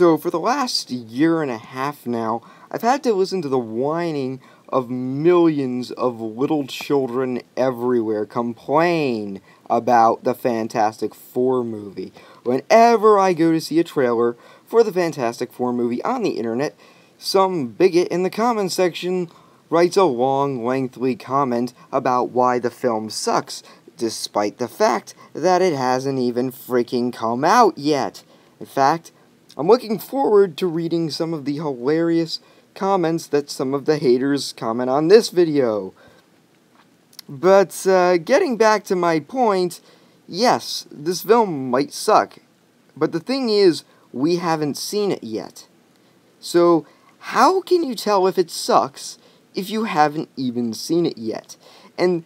So, for the last year and a half now, I've had to listen to the whining of millions of little children everywhere complain about the Fantastic Four movie. Whenever I go to see a trailer for the Fantastic Four movie on the internet, some bigot in the comments section writes a long, lengthy comment about why the film sucks, despite the fact that it hasn't even freaking come out yet. In fact, I'm looking forward to reading some of the hilarious comments that some of the haters comment on this video. But, getting back to my point, yes, this film might suck. But the thing is, we haven't seen it yet. So, how can you tell if it sucks if you haven't even seen it yet? And,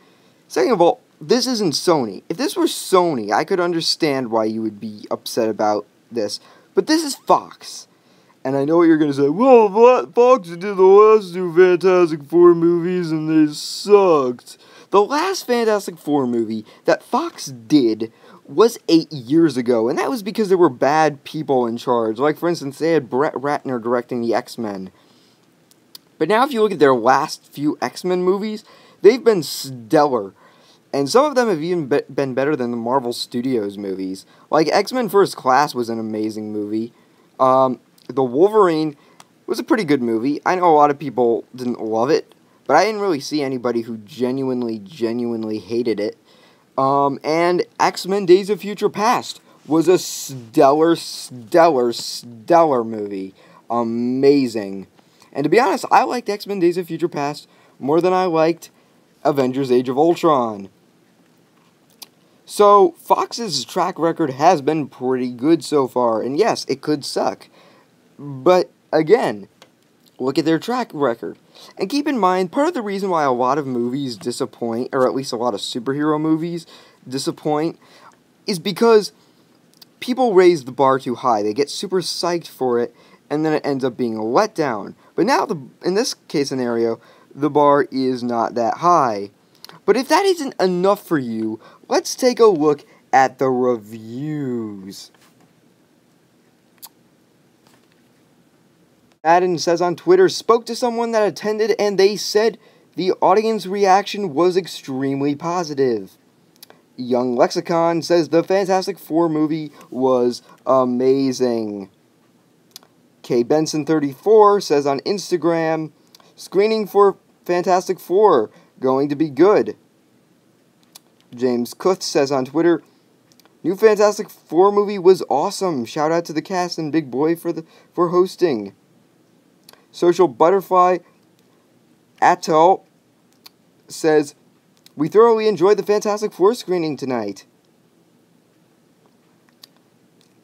second of all, this isn't Sony. If this were Sony, I could understand why you would be upset about this. But this is Fox. And I know what you're going to say. Well, Fox did the last two Fantastic Four movies and they sucked. The last Fantastic Four movie that Fox did was 8 years ago. And that was because there were bad people in charge. Like, for instance, they had Brett Ratner directing the X-Men. But now if you look at their last few X-Men movies, they've been stellar. And some of them have even been better than the Marvel Studios movies. Like, X-Men First Class was an amazing movie. The Wolverine was a pretty good movie. I know a lot of people didn't love it, but I didn't really see anybody who genuinely hated it. And X-Men Days of Future Past was a stellar movie. Amazing. And to be honest, I liked X-Men Days of Future Past more than I liked Avengers Age of Ultron. So, Fox's track record has been pretty good so far, and yes, it could suck. But, again, look at their track record. And keep in mind, part of the reason why a lot of movies disappoint, or at least a lot of superhero movies disappoint, is because people raise the bar too high. They get super psyched for it, and then it ends up being a letdown. But now, in this case scenario, the bar is not that high. But if that isn't enough for you, let's take a look at the reviews. Madden says on Twitter, spoke to someone that attended and they said the audience reaction was extremely positive. Young Lexicon says the Fantastic Four movie was amazing. K Benson 34 says on Instagram, screening for Fantastic Four, going to be good. James Kuth says on Twitter, new Fantastic Four movie was awesome. Shout out to the cast and Big Boy for hosting. Social Butterfly Atoll says, we thoroughly enjoyed the Fantastic Four screening tonight.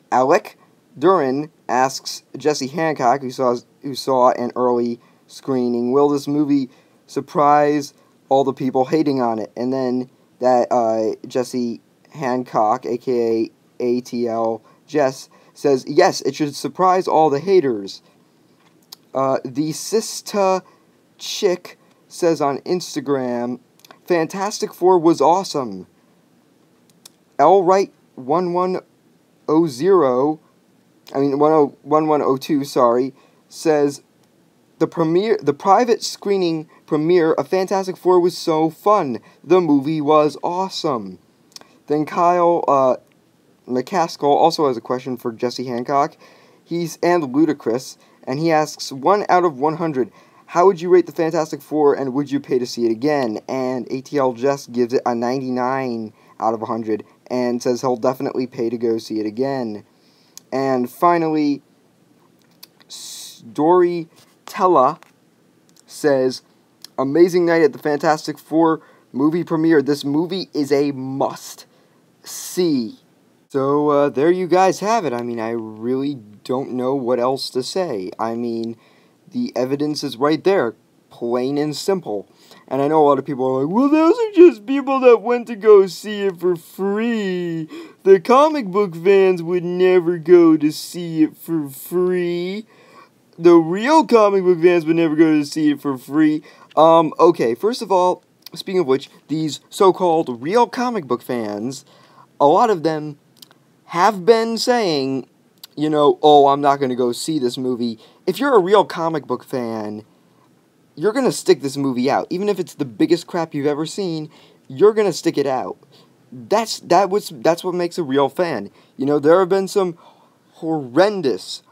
Alec Duran asks Jesse Hancock, who saw an early screening, will this movie surprise all the people hating on it? And then that Jesse Hancock, aka ATL Jess, says, yes, it should surprise all the haters. The Sista Chick says on Instagram, Fantastic Four was awesome. Elright1102, says, the private screening premiere of Fantastic Four was so fun. The movie was awesome. Then Kyle McCaskill also has a question for Jesse Hancock. And Ludacris, and he asks, 1 out of 100, how would you rate the Fantastic Four, and would you pay to see it again? And ATL Jess gives it a 99 out of 100, and says he'll definitely pay to go see it again. And finally, Storytella says, amazing night at the Fantastic Four movie premiere. This movie is a must-see. So, there you guys have it. I mean, I really don't know what else to say. I mean, the evidence is right there, plain and simple. And I know a lot of people are like, well, those are just people that went to go see it for free. The comic book fans would never go to see it for free. The real comic book fans would never go to see it for free. Okay, first of all, speaking of which, these so-called real comic book fans, a lot of them have been saying oh, I'm not going to go see this movie. If you're a real comic book fan, you're going to stick this movie out. Even if it's the biggest crap you've ever seen, you're going to stick it out. That's what makes a real fan. There have been some horrendous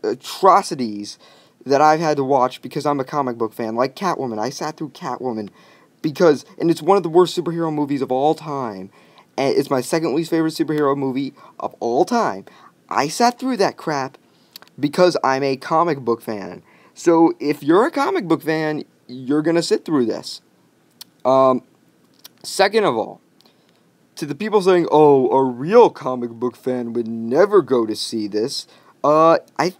atrocities that I've had to watch because I'm a comic book fan, like Catwoman. I sat through Catwoman and it's one of the worst superhero movies of all time. And it's my second least favorite superhero movie of all time. I sat through that crap because I'm a comic book fan. So if you're a comic book fan, you're going to sit through this. Second of all, to the people saying, oh, a real comic book fan would never go to see this, I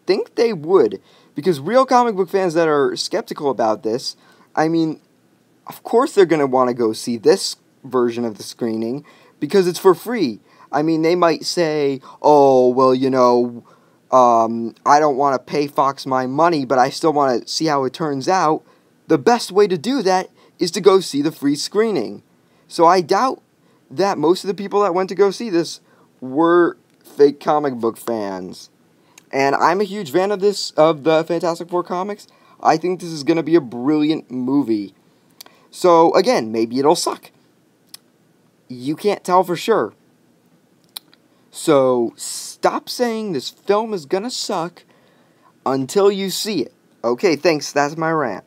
think they would. Because real comic book fans that are skeptical about this, of course they're going to want to go see this version of the screening because it's for free. They might say, oh, well, I don't want to pay Fox my money, but I still want to see how it turns out. The best way to do that is to go see the free screening. So I doubt that most of the people that went to go see this were fake comic book fans. And I'm a huge fan of the Fantastic Four comics. I think this is going to be a brilliant movie. So, again, maybe it'll suck. You can't tell for sure. So, stop saying this film is going to suck until you see it. Okay, thanks. That's my rant.